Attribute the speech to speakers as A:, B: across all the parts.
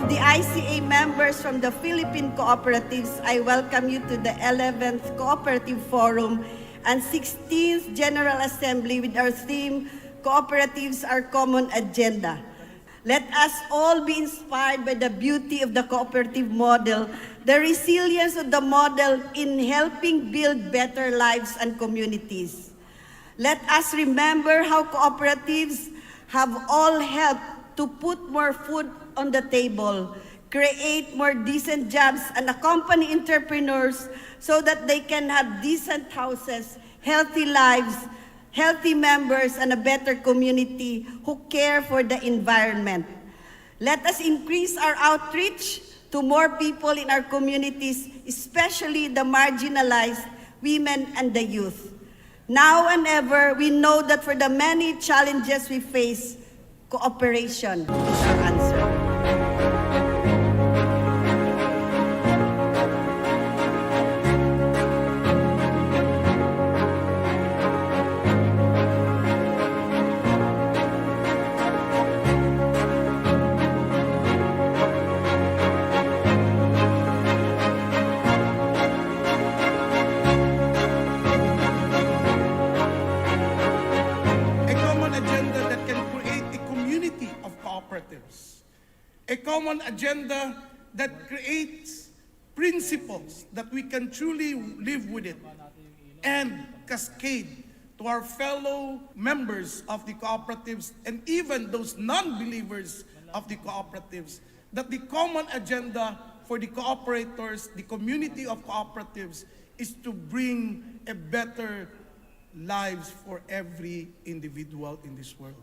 A: of the ICA members from the Philippine Cooperatives, I welcome you to the 11th Cooperative Forum and 16th General Assembly with our theme, Cooperatives, Our Common Agenda. Let us all be inspired by the beauty of the cooperative model, the resilience of the model in helping build better lives and communities. Let us remember how cooperatives have all helped to put more food on the table, create more decent jobs, and accompany entrepreneurs so that they can have decent houses, healthy lives, healthy members, and a better community who care for the environment. Let us increase our outreach to more people in our communities, especially the marginalized, women, and the youth. Now and ever, we know that for the many challenges we face, cooperation is our answer.
B: A common agenda that creates principles that we can truly live with it and cascade to our fellow members of the cooperatives and even those non-believers of the cooperatives, that the common agenda for the cooperators, the community of cooperatives, is to bring a better lives for every individual in this world.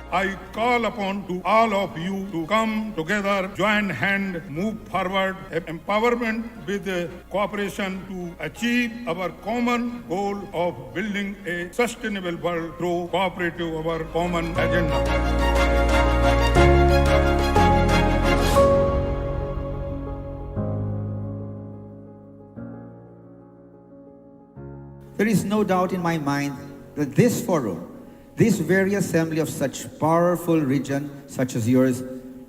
C: I call upon to all of you to come together, join hand, move forward, empowerment with cooperation to achieve our common goal of building a sustainable world through cooperative, our common agenda.
D: There is no doubt in my mind that this forum, this very assembly of such powerful region such as yours,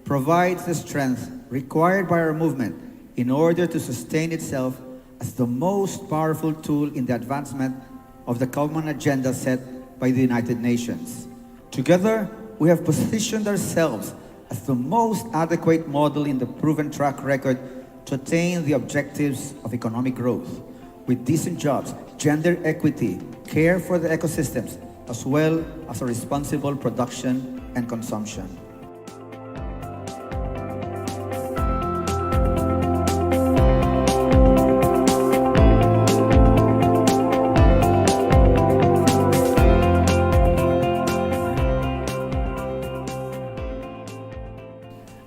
D: provides the strength required by our movement in order to sustain itself as the most powerful tool in the advancement of the common agenda set by the United Nations. Together, we have positioned ourselves as the most adequate model in the proven track record to attain the objectives of economic growth, with decent jobs, gender equity, care for the ecosystems, as well as a responsible production and consumption.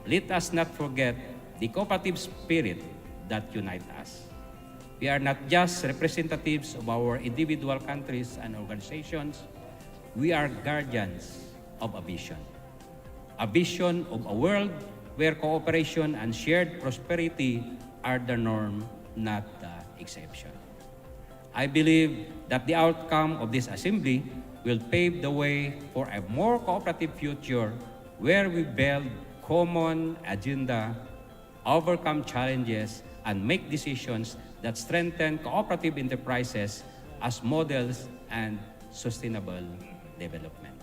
E: Let us not forget the cooperative spirit that unites us. We are not just representatives of our individual countries and organizations. We are guardians of a vision of a world where cooperation and shared prosperity are the norm, not the exception. I believe that the outcome of this assembly will pave the way for a more cooperative future where we build common agenda, overcome challenges, and make decisions that strengthen cooperative enterprises as models and sustainable development.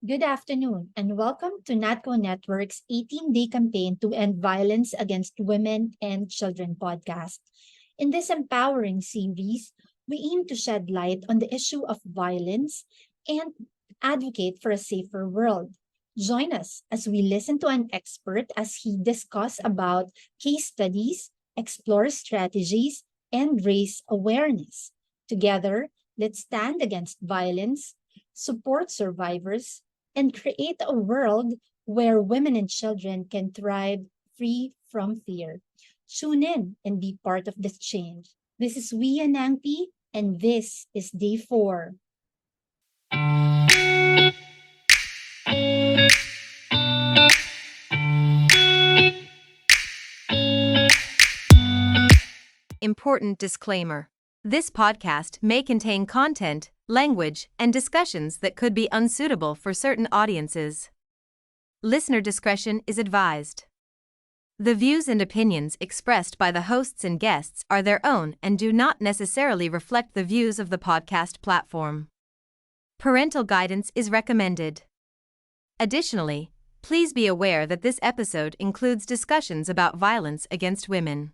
F: Good afternoon and welcome to NATCO Network's 18-day campaign to end violence against women and children podcast. In this empowering series, we aim to shed light on the issue of violence and advocate for a safer world. Join us as we listen to an expert as he discusses about case studies, explore strategies, and raise awareness. Together, let's stand against violence, support survivors, and create a world where women and children can thrive free from fear. Tune in and be part of this change. This is Wia Nangpi, and this is day 4.
G: Important disclaimer. This podcast may contain content, language, and discussions that could be unsuitable for certain audiences. Listener discretion is advised. The views and opinions expressed by the hosts and guests are their own and do not necessarily reflect the views of the podcast platform. Parental guidance is recommended. Additionally, please be aware that this episode includes discussions about violence against women.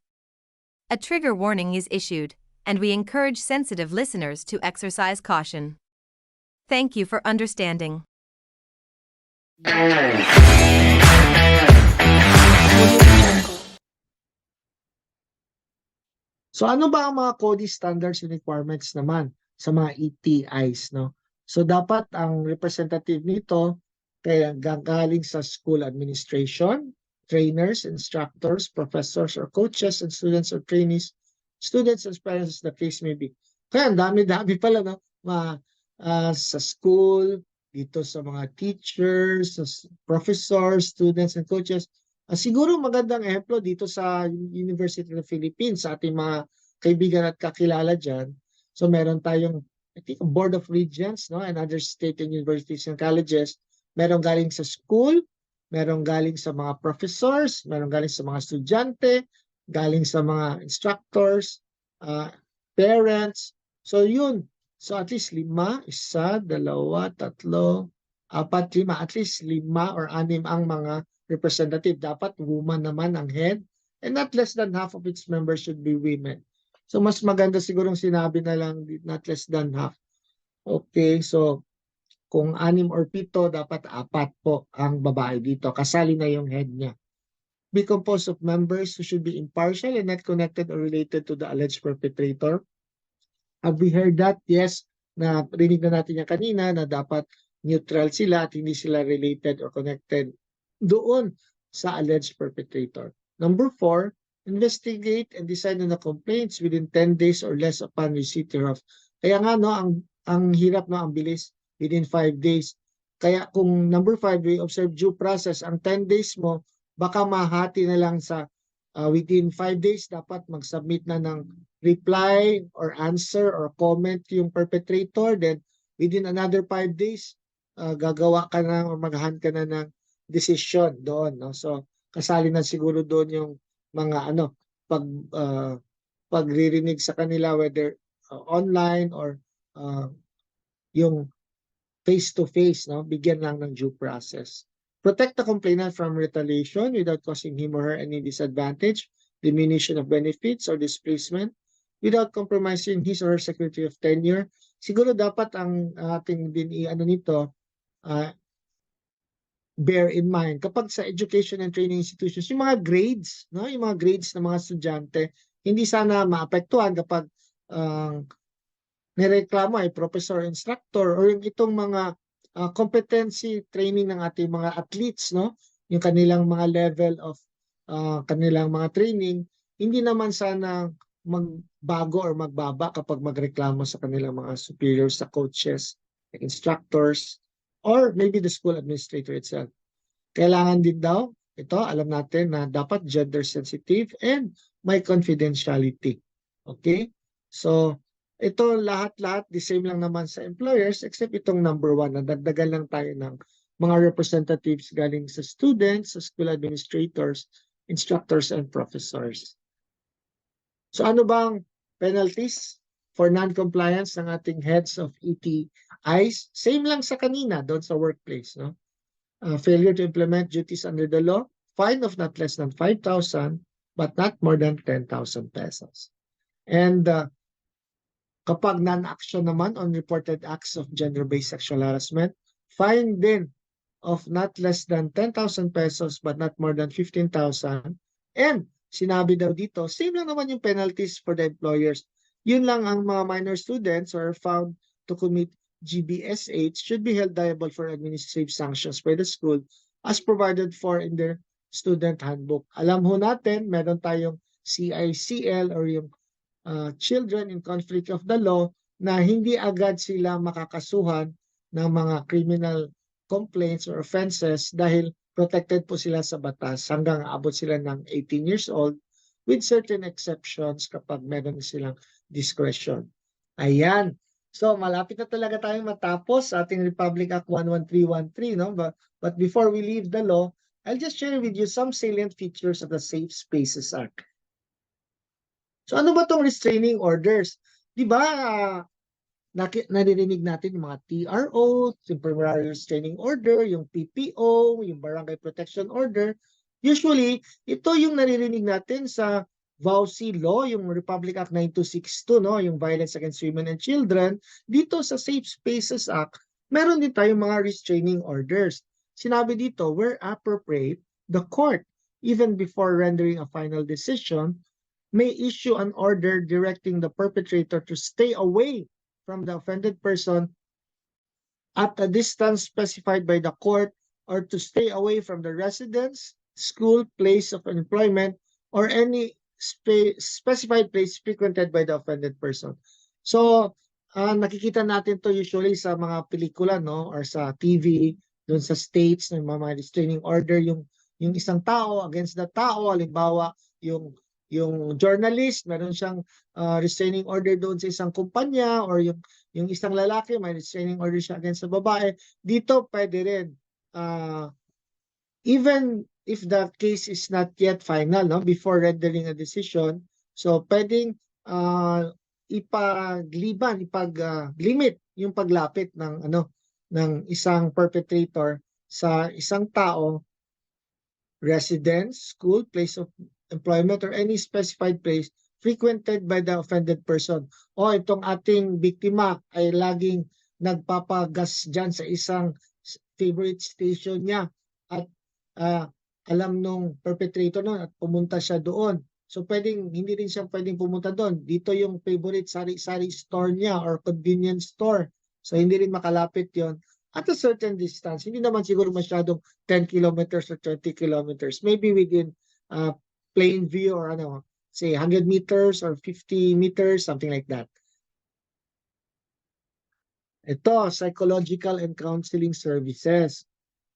G: A trigger warning is issued, and we encourage sensitive listeners to exercise caution. Thank you for understanding.
H: So ano ba ang mga CODI standards and requirements naman sa mga ETIs, no? So dapat ang representative nito kaya gagaling sa school administration, trainers, instructors, professors or coaches, and students or trainees, students and parents as the case may be. Kaya ang dami-dami pala, no? Sa school, dito sa mga teachers, sa professors, students, and coaches. Siguro magandang ehemplo dito sa University of the Philippines, sa ating mga kaibigan at kakilala dyan. So meron tayong, I think, Board of Regents, no, and other state and universities and colleges. Meron galing sa school, meron galing sa mga professors, meron galing sa mga estudyante, galing sa mga instructors, parents. So yun. So at least 5, 1, 2, 3, 4, 5, at least 5 or 6 ang mga representative. Dapat woman naman ang head, and not less than half of its members should be women. So mas maganda sigurong sinabi na lang not less than half. Okay, so kung 6 or 7, dapat 4 po ang babae dito. Kasali na yung head niya. Be composed of members who should be impartial and not connected or related to the alleged perpetrator. Have we heard that? Yes, na rinig na natin yan kanina na dapat neutral sila at hindi sila related or connected doon sa alleged perpetrator. Number 4, investigate and decide on the complaints within 10 days or less upon receipt thereof. Kaya nga, no, ang hirap, no, ang bilis, within 5 days. Kaya kung number 5, we observe due process, ang 10 days mo, baka mahati na lang sa within 5 days, dapat mag-submit na ng reply or answer or comment yung perpetrator. Then within another 5 days, gagawa ka na or mag-hand ka na ng decision doon, no? So kasali na siguro doon yung mga pagririnig sa kanila, whether online or yung face to face, no? Bigyan lang ng due process. Protect the complainant from retaliation without causing him or her any disadvantage, diminution of benefits or displacement, without compromising his or her security of tenure. Siguro dapat ang ating din nito, bear in mind, kapag sa education and training institutions, yung mga grades, no? Yung mga grades ng mga estudyante, hindi sana maapektuhan kapag nireklamo ay professor, instructor, or yung itong mga competency training ng ating mga athletes, no? Yung kanilang mga level of kanilang mga training, hindi naman sana magbago or magbaba kapag magreklamo sa kanilang mga superiors, sa coaches, instructors, or maybe the school administrator itself. Kailangan din daw, ito, alam natin na dapat gender sensitive and may confidentiality. Okay? So, ito lahat-lahat, the same lang naman sa employers, except itong number 1, nadagdagan lang tayo ng mga representatives galing sa students, sa school administrators, instructors, and professors. So, ano bang penalties for non-compliance ng ating heads of ETIs. Same lang sa kanina doon sa workplace, no? Failure to implement duties under the law, fine of not less than 5,000 but not more than 10,000 pesos. And kapag non-action naman on reported acts of gender-based sexual harassment, fine din of not less than 10,000 pesos but not more than 15,000. And sinabi daw dito, same lang naman yung penalties for the employers. Yun lang ang mga minor students who are found to commit GBSH should be held liable for administrative sanctions by the school as provided for in their student handbook. Alam ho natin, meron tayong CICL or yung children in conflict of the law na hindi agad sila makakasuhan ng mga criminal complaints or offenses dahil protected po sila sa batas hanggang abot sila ng 18 years old with certain exceptions kapag meron silang discretion. Ayan. So malapit na talaga tayong matapos sa ating Republic Act 11313, no? But before we leave the law, I'll just share with you some salient features of the Safe Spaces Act. So ano ba tong restraining orders? 'Di ba naririnig natin yung mga TRO, temporary restraining order, yung PPO, yung barangay protection order. Usually, ito yung naririnig natin sa VAUSI law, yung Republic Act 9262, no, yung Violence Against Women and Children. Dito sa Safe Spaces Act, meron din tayong mga restraining orders. Sinabi dito, where appropriate, the court, even before rendering a final decision, may issue an order directing the perpetrator to stay away from the offended person at a distance specified by the court or to stay away from the residence, school, place of employment, or any specified place frequented by the offended person. So, nakikita natin to usually sa mga pelikula, no, or sa TV, doon sa states, ng mga restraining order, yung isang tao against the tao, halimbawa, yung journalist, meron siyang restraining order doon sa isang kumpanya, or yung isang lalaki, may restraining order siya against sa babae. Dito, pwede rin. Even if the case is not yet final, no, before rendering a decision, so pwedeng ipag-limit yung paglapit ng isang perpetrator sa isang tao, residence, school, place of employment, or any specified place frequented by the offended person. O itong ating biktima ay laging nagpapagas dyan sa isang favorite station niya at alam nung perpetrator nun at pumunta siya doon. So hindi rin siya pwedeng pumunta doon. Dito yung favorite sari-sari store niya or convenience store. So hindi rin makalapit yon at a certain distance. Hindi naman siguro masyadong 10 kilometers or 20 kilometers. Maybe within plain view or say 100 meters or 50 meters, something like that. Ito, psychological and counseling services.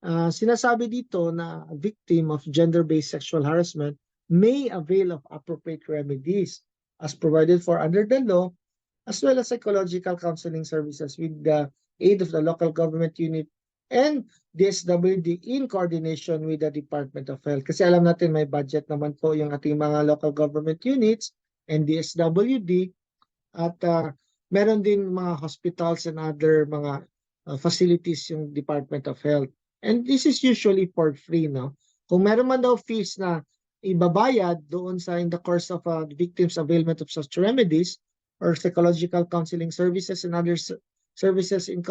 H: Sinasabi dito na a victim of gender-based sexual harassment may avail of appropriate remedies as provided for under the law, as well as psychological counseling services with the aid of the local government unit and DSWD in coordination with the Department of Health. Kasi alam natin may budget naman po yung ating mga local government units and DSWD at meron din mga hospitals and other mga facilities yung Department of Health. And this is usually for free, no? Kung meron man daw fees na ibabayad doon sa in the course of the victim's availment of such remedies or psychological counseling services and other services in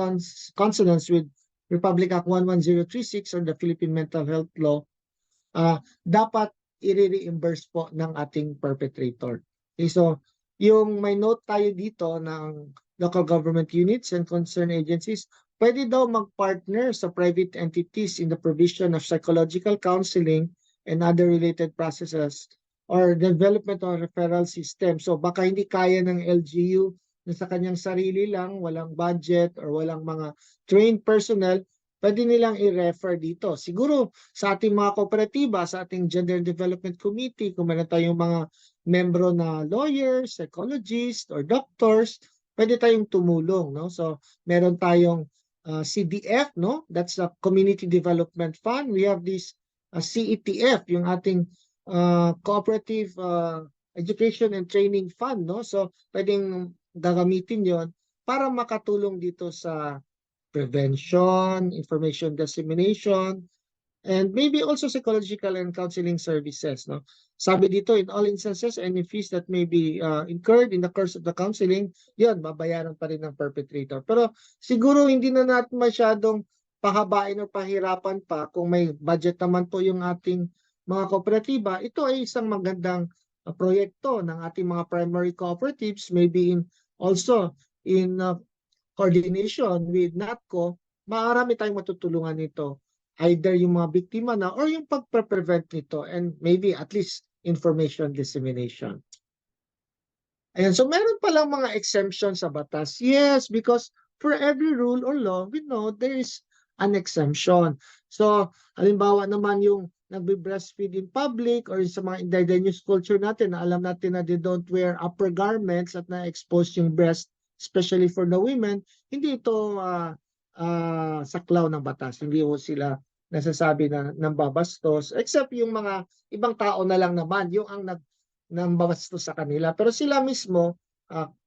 H: consonance with Republic Act 11036 or the Philippine Mental Health Law, dapat i-reimburse po ng ating perpetrator. Okay, so yung may note tayo dito ng local government units and concerned agencies, pwede daw mag-partner sa private entities in the provision of psychological counseling and other related processes or development of referral system. So baka hindi kaya ng LGU na sa kanyang sarili lang, walang budget or walang mga trained personnel, pwede nilang i-refer dito. Siguro sa ating mga kooperatiba, sa ating Gender Development Committee, kung meron tayong mga membro na lawyers, psychologists, or doctors, pwede tayong tumulong, no? So meron tayong CDF, no? That's the Community Development Fund. We have this CETF, yung ating Cooperative Education and Training Fund, no? So pwedeng gagamitin yon para makatulong dito sa prevention, information dissemination, and maybe also psychological and counseling services. No? Sabi dito, in all instances, any fees that may be incurred in the course of the counseling, yun, babayaran pa rin ng perpetrator. Pero siguro hindi na natin masyadong pahabain o pahirapan pa kung may budget naman po yung ating mga kooperatiba. Ito ay isang magandang proyekto ng ating mga primary cooperatives, maybe also in coordination with NATCO, marami tayong matutulungan nito. Either yung mga biktima na or yung pagpe-prevent nito, and maybe at least information dissemination. Ayan, so meron palang mga exemptions sa batas. Yes, because for every rule or law, we know there is an exemption. So, halimbawa naman yung nagbe-breastfeed in public or sa mga indigenous culture natin na alam natin na they don't wear upper garments at na-expose yung breast, especially for the women, hindi ito saklaw ng batas. Hindi ho sila nasasabi na nambabastos, except yung mga ibang tao na lang naman, yung ang nambabastos sa kanila. Pero sila mismo,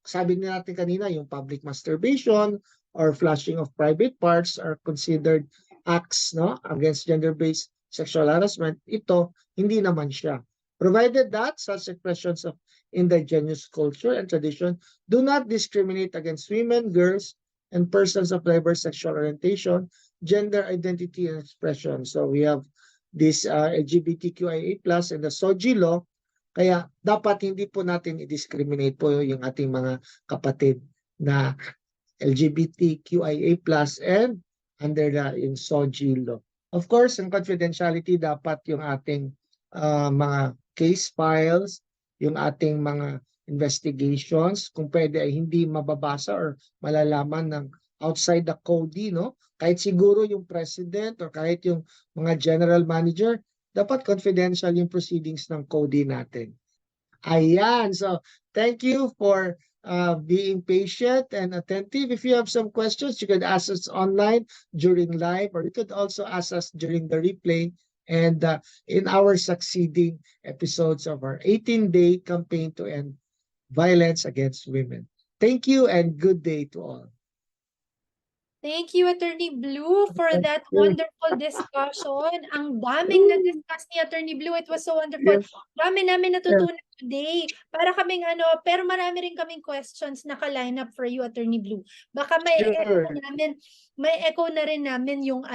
H: sabi natin kanina, yung public masturbation or flashing of private parts are considered acts, no, against gender-based sexual harassment. Ito, hindi naman siya. Provided that such expressions of indigenous culture and tradition do not discriminate against women, girls, and persons of diverse sexual orientation, gender identity, and expression. So we have this LGBTQIA+ and the SOGI law. Kaya dapat hindi po natin i-discriminate po yung ating mga kapatid na LGBTQIA+ and under yung SOGI law. Of course, ang confidentiality dapat yung ating mga case files, yung ating mga investigations, kung pwede ay hindi mababasa or malalaman ng outside the CODI, no? Kahit siguro yung president or kahit yung mga general manager, dapat confidential yung proceedings ng CODI natin. Ayan, so thank you for being patient and attentive. If you have some questions, you could ask us online during live, or you could also ask us during the replay and in our succeeding episodes of our 18-day campaign to end violence against women. Thank you and good day to all.
F: Thank you, Attorney Blue, for that wonderful discussion. Ang daming na-discuss ni Attorney Blue. It was so wonderful. Dami namin natutunan today. Para kaming pero marami rin kaming questions na ka-line up for you, Attorney Blue. Baka may echo na rin namin yung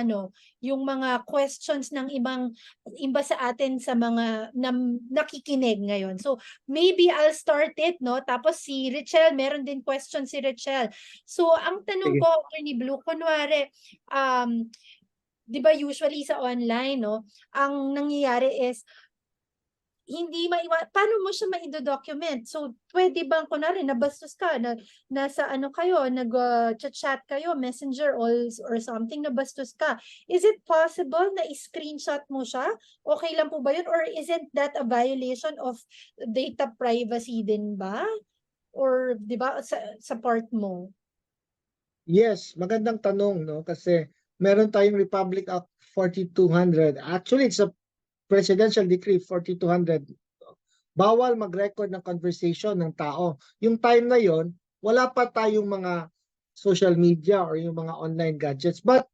F: yung mga questions ng iba sa atin sa mga nakikinig ngayon. So maybe I'll start it, no? Tapos si Richelle, meron din question si Richelle. So ang tanong ko, Attorney Blue, kunwari, di ba usually sa online, no? Ang nangyayari is, hindi paano mo siya maido-document? So, pwede bang, kunwari, nabastos ka, nasa kayo, nag-chat kayo, messenger or something, nabastos ka. Is it possible na i-screenshot mo siya? Okay lang po ba yun? Or isn't that a violation of data privacy din ba? Or, di ba, sa part mo?
H: Yes, magandang tanong, no? Kasi meron tayong Republic Act 4200. Actually, it's a Presidential Decree 4200. Bawal mag-record ng conversation ng tao. Yung time na yon, wala pa tayong mga social media or yung mga online gadgets. But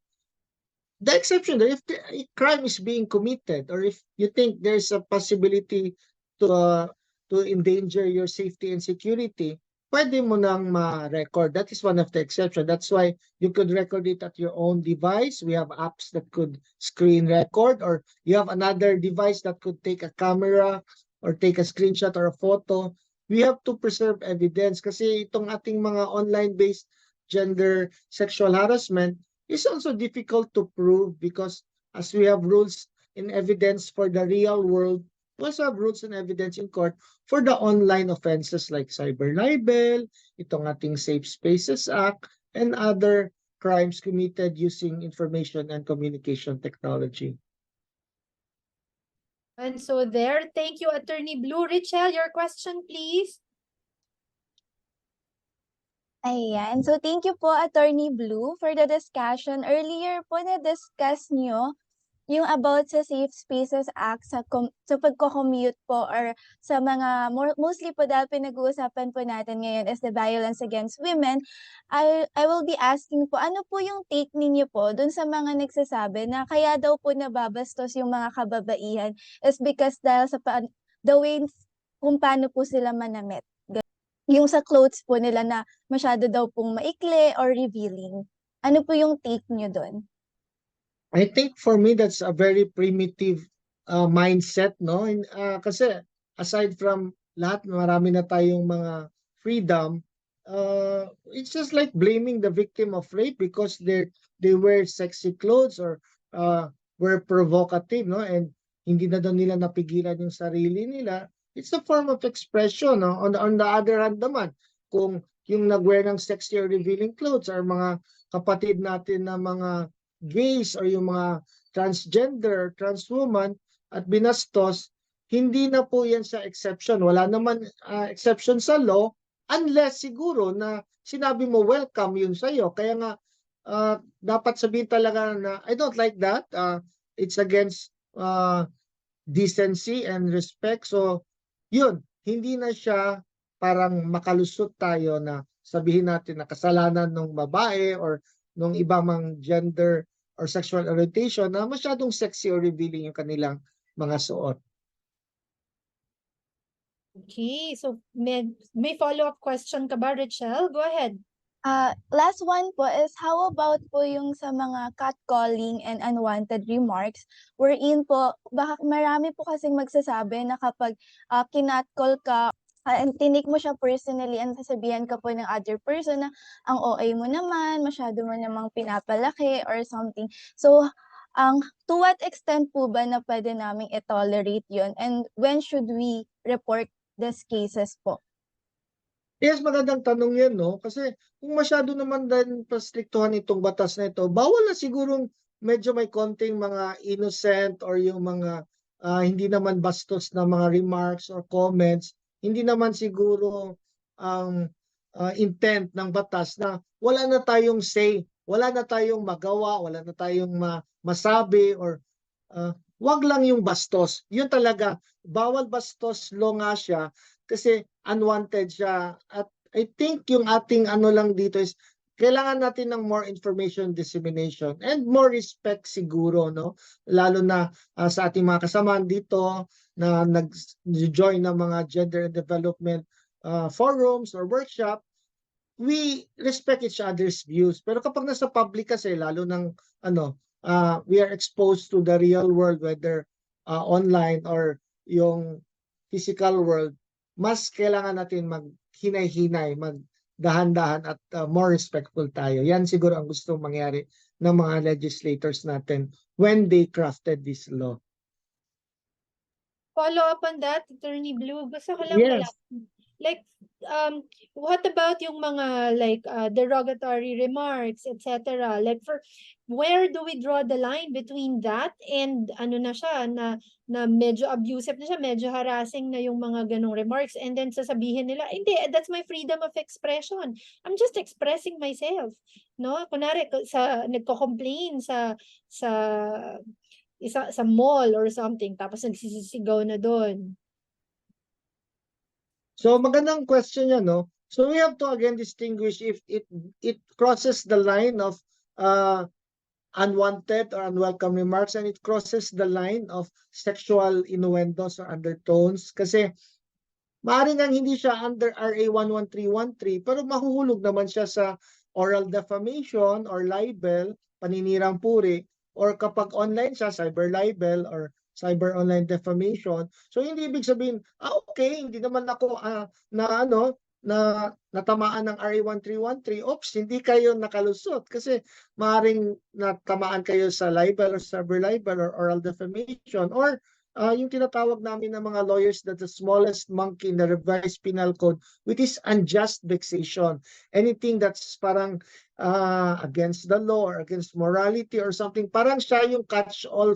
H: the exception that if the crime is being committed or if you think there's a possibility to endanger your safety and security, pwede mo nang ma-record. That is one of the exceptions. That's why you could record it at your own device. We have apps that could screen record, or you have another device that could take a camera or take a screenshot or a photo. We have to preserve evidence kasi itong ating mga online-based gender sexual harassment is also difficult to prove because as we have rules in evidence for the real world, we also have rules and evidence in court for the online offenses like cyber libel, itong ating Safe Spaces Act, and other crimes committed using information and communication technology.
F: And so there, thank you, Attorney Blue. Richelle, your question, please.
I: Ayan. So, thank you po, Attorney Blue, for the discussion. Earlier po na-discuss nyo yung about sa Safe Spaces Act sa pagko-commute po or sa mga mostly po dahil pinag-uusapan po natin ngayon is the violence against women, I will be asking po, ano po yung take ninyo po dun sa mga nagsasabi na kaya daw po nababastos yung mga kababaihan is because dahil sa the way kung paano po sila manamit. Yung sa clothes po nila na masyado daw pong maikli or revealing. Ano po yung take nyo dun?
H: I think for me that's a very primitive mindset, no? Kasi aside from lahat, marami na tayong mga freedom. It's just like blaming the victim of rape because they wear sexy clothes or were provocative, no? And hindi na daw nila napigilan yung sarili nila. It's a form of expression, no? On the other hand naman, kung yung nagwear ng sexy or revealing clothes are mga kapatid natin na mga gays or yung mga transgender, trans woman at binastos, hindi na po yan sa exception. Wala naman exception sa law unless siguro na sinabi mo welcome yun sa'yo. Kaya nga dapat sabihin talaga na I don't like that. It's against decency and respect. So yun, hindi na siya parang makalusot tayo na sabihin natin na kasalanan ng babae or nung ibang mang gender or sexual orientation na masyadong sexy or revealing yung kanilang mga suot.
F: Okay, so may follow-up question ka ba, Richelle? Go ahead.
I: Last one po is how about po yung sa mga catcalling and unwanted remarks wherein po baka marami po kasing magsasabi na kapag kinatcall ka and tinik mo siya personally and sasabihan ka po ng other person na ang OA mo naman, masyado mo namang pinapalaki or something. So, to what extent po ba na pwede naming i-tolerate yun? And when should we report these cases po?
H: Yes, magandang tanong yan, no? Kasi kung masyado naman din pastriktuhan itong batas na ito, bawal na sigurong medyo may konting mga innocent or yung mga hindi naman bastos na mga remarks or comments. Hindi naman siguro ang intent ng batas na wala na tayong say, wala na tayong magawa, wala na tayong masabi or wag lang yung bastos. Yun talaga, bawal bastos law nga siya kasi unwanted siya. At I think yung ating ano lang dito is kailangan natin ng more information dissemination and more respect siguro, no? Lalo na sa ating mga kasamahan dito na nag-join ng mga gender and development forums or workshop, we respect each other's views. Pero kapag nasa public kasi, lalo ng we are exposed to the real world, whether online or yung physical world, mas kailangan natin maghinay-hinay, magdahan-dahan at more respectful tayo. Yan siguro ang gusto mangyari ng mga legislators natin when they crafted this law.
F: Follow up on that, Attorney Blue. Gusto ko lang
H: Yes.
F: malaman. Like, what about yung mga like derogatory remarks, etc. Like where do we draw the line between that and ano na siya na medyo abusive na siya, medyo harassing na yung mga ganong remarks and then sasabihin nila, hindi, that's my freedom of expression. I'm just expressing myself. No? Kunwari nagko-complain sa mall or something tapos nagsisisigaw na doon.
H: So magandang question yan, no? So we have to again distinguish if it crosses the line of unwanted or unwelcome remarks and it crosses the line of sexual innuendos or undertones. Kasi maaaring nga hindi siya under RA 11313 pero mahuhulog naman siya sa oral defamation or libel, paninirang puri, or kapag online siya, cyber libel or cyber online defamation. So hindi ibig sabihin, okay, hindi naman ako natamaan ng RA 1313. Oops, hindi kayo nakalusot kasi maaaring natamaan kayo sa libel or cyber libel or oral defamation or yung tinatawag namin ng mga lawyers that the smallest monkey in the revised penal code, which is unjust vexation. Anything that's parang against the law or against morality or something, parang siya yung catch-all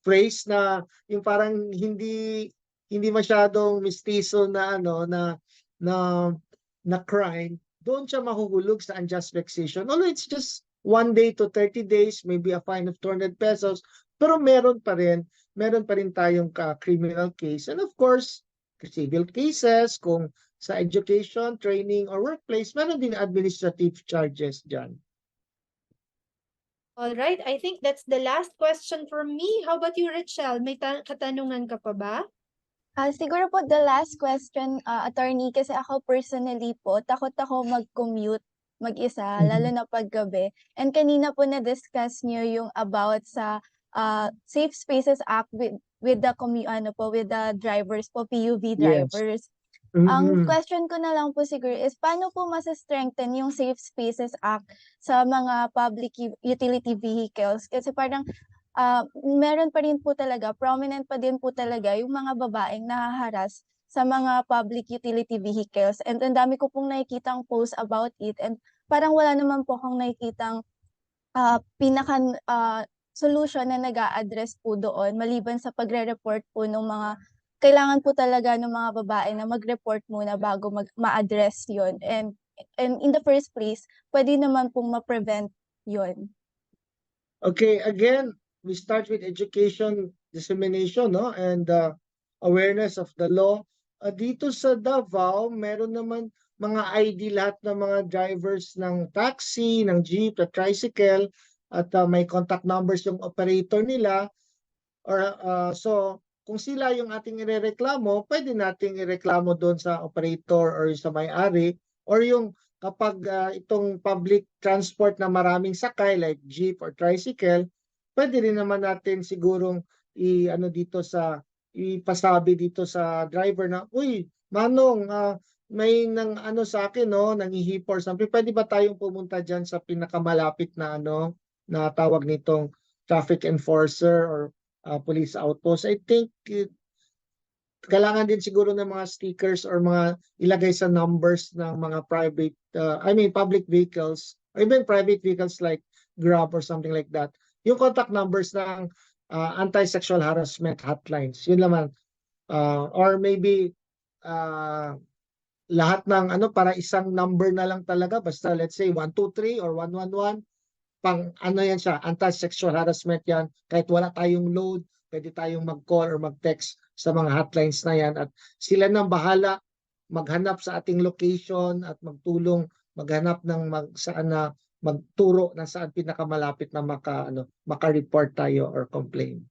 H: phrase na yung parang hindi masyadong mistiso na na crime, doon siya mahuhulog sa unjust vexation. Although it's just 1 day to 30 days, maybe a fine of 200 pesos, Pero meron pa rin tayong criminal case. And of course, civil cases, kung sa education, training, or workplace, meron din administrative charges dyan.
F: All right, I think that's the last question for me. How about you, Richelle? May katanungan ka pa ba?
I: Siguro po the last question, attorney, kasi ako personally po, takot ako mag-commute mag-isa, lalo na paggabi. And kanina po na-discuss niyo yung about sa Safe Spaces Act with the with the drivers po, PUV drivers. Ang question ko na lang po siguro is paano po masa-strengthen yung Safe Spaces Act sa mga public utility vehicles? Kasi parang meron pa rin po talaga, prominent pa din po talaga yung mga babaeng nahaharas sa mga public utility vehicles. And ang dami ko pong nakikitang post about it. And parang wala naman po akong nakikitang solution na nag-a-address po doon maliban sa pagre-report po ng mga kailangan po talaga ng mga babae na mag-report muna bago ma-address yon. And in the first place, pwede naman pong ma-prevent yon.
H: Okay, again, we start with education dissemination, no, and awareness of the law. Dito sa Davao, meron naman mga ID lahat ng mga drivers ng taxi, ng jeep, at tricycle, at may contact numbers yung operator nila. Or so kung sila yung ating irereklamo, pwede nating ireklamo doon sa operator or sa may-ari, or yung kapag itong public transport na maraming sakay like jeep or tricycle, pwede rin naman natin sigurong ipasabi dito sa driver na, uy, Manong, may sa akin, no, nanghihipo or something. Pwede ba tayong pumunta dyan sa pinakamalapit na na tawag nitong traffic enforcer or police outpost? I think kailangan din siguro ng mga stickers or mga ilagay sa numbers ng mga public vehicles or even private vehicles like Grab or something like that. Yung contact numbers ng anti-sexual harassment hotlines. Yun naman. Or maybe lahat ng para isang number na lang talaga. Basta let's say 123 or 111. Pang yan siya, anti-sexual harassment yan. Kahit wala tayong load, pwede tayong mag-call or mag-text sa mga hotlines na yan. At sila nang bahala maghanap sa ating location at maghanap ng magturo na saan pinakamalapit na maka-report tayo or complain.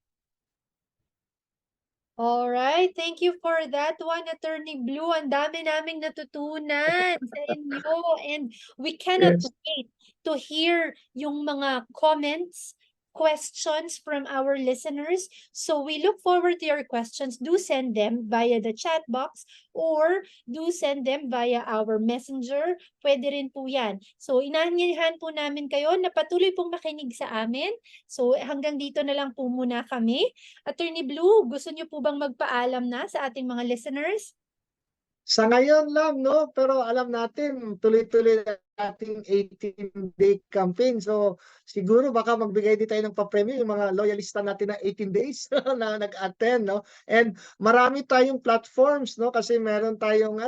F: All right, thank you for that one, Attorney Blue. Ang dami naming natutunan sa inyo, and we cannot wait to hear yung mga comments, questions from our listeners. So we look forward to your questions. Do send them via the chat box or do send them via our messenger. Pwede rin po yan. So inaanyayahan po namin kayo na patuloy pong makinig sa amin. So hanggang dito na lang po muna kami. Attorney Blue, gusto niyo po bang magpaalam na sa ating mga listeners?
H: Sa ngayon lang, no? Pero alam natin, tuloy-tuloy ating 18-day campaign. So siguro baka magbigay din tayo ng pa-premium yung mga loyalista natin na 18 days na nag-attend, no? And marami tayong platforms, no? Kasi meron tayong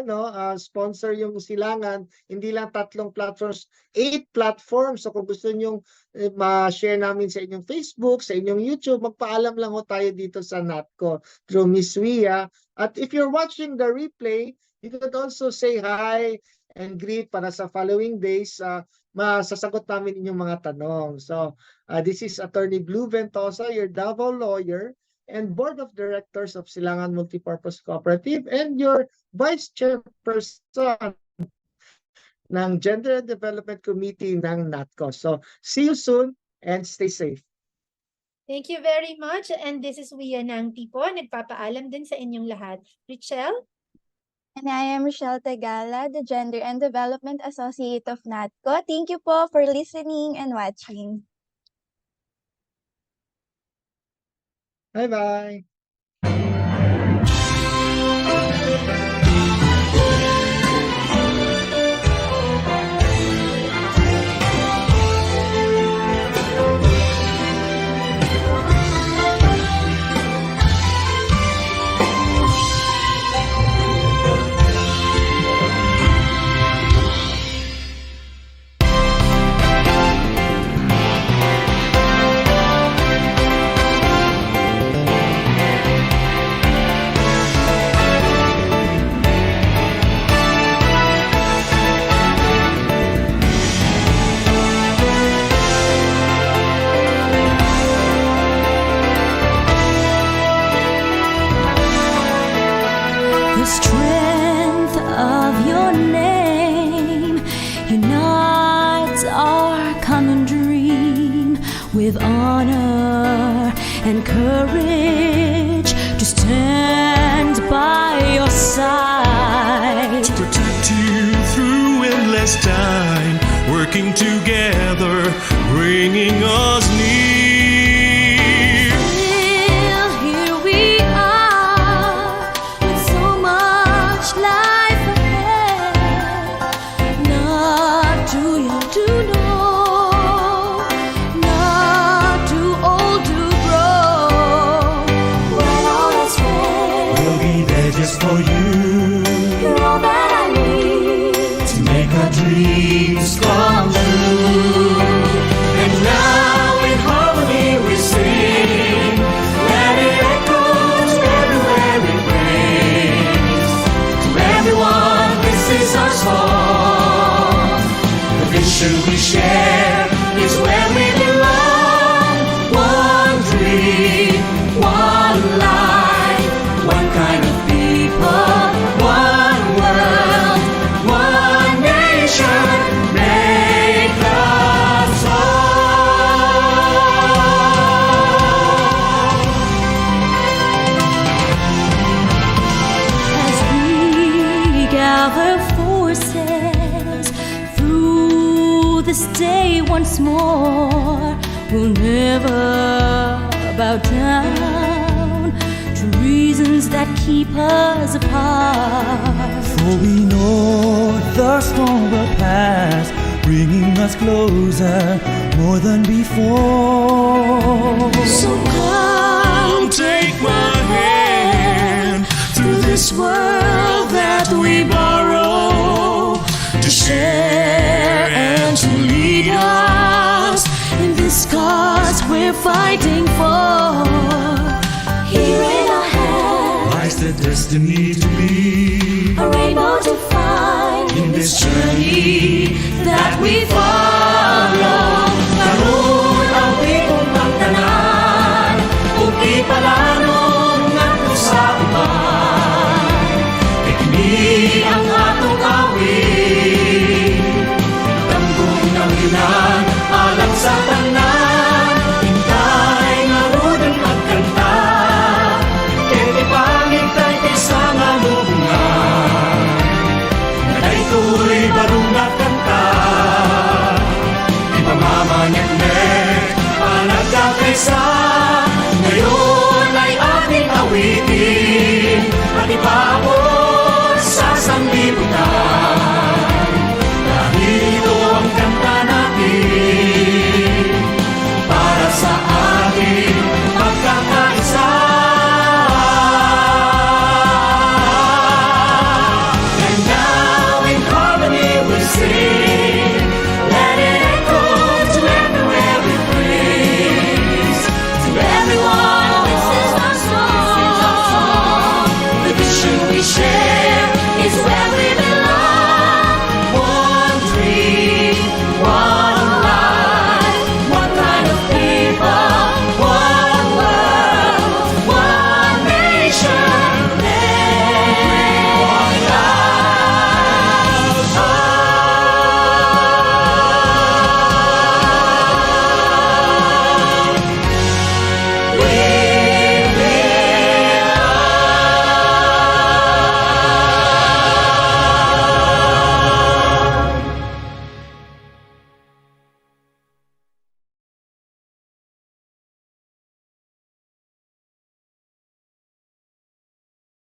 H: sponsor yung Silangan, hindi lang 3 platforms, 8 platforms. So kung gusto niyo ma-share namin sa inyong Facebook, sa inyong YouTube, magpaalam lang ho tayo dito sa NATCO through Miss Wia. At if you're watching the replay, you could also say hi and greet para sa following days. Masasagot namin inyong mga tanong. So, this is Attorney Blue Ventosa, your Davao lawyer and Board of Directors of Silangan Multipurpose Cooperative and your Vice Chairperson ng Gender and Development Committee ng NATCO. So, see you soon and stay safe.
F: Thank you very much. And this is Wia Nangti po. Nagpapaalam din sa inyong lahat. Richelle?
I: And I am Rochelle Tagala, the Gender and Development Associate of NATCO. Thank you po for listening and watching.
H: Bye-bye.
J: with honor and courage to stand by your side.
K: To protect you through endless time, working together, bringing us near.
J: Still, here we are with so much life ahead. Not too young to know, not too old to grow. When all is ready,
K: We'll be there just for you,
J: you're all that I need.
K: to make our dreams come true. And now in harmony we sing, let it echo to everywhere it rings. To everyone, this is our song. The vision we share is where we belong. One dream, one life, one kind of people, one world, one nation, make us all.
J: As we gather forces through this day once more, we'll never bow down to reasons that keep us apart.
K: For we know the storm will pass, bringing us closer more than before.
J: So come take my hand through this world that we borrow, to share and to lead us in this cause we're fighting for. Here in our hands,
K: Lies the destiny to be
J: a rainbow to find
K: in this journey
J: that we follow.
K: Karoon ang pitong pagtanan, upi palanong ngadto sa uban. Ikni ang atong awit, tambong ng ilan, alam sa tanan. Hintay nga rudang magkanta, kaya ipangintay kay sa nga lubungan. Nadaytoy barong nakanta, ipamamanyag panagkakay sa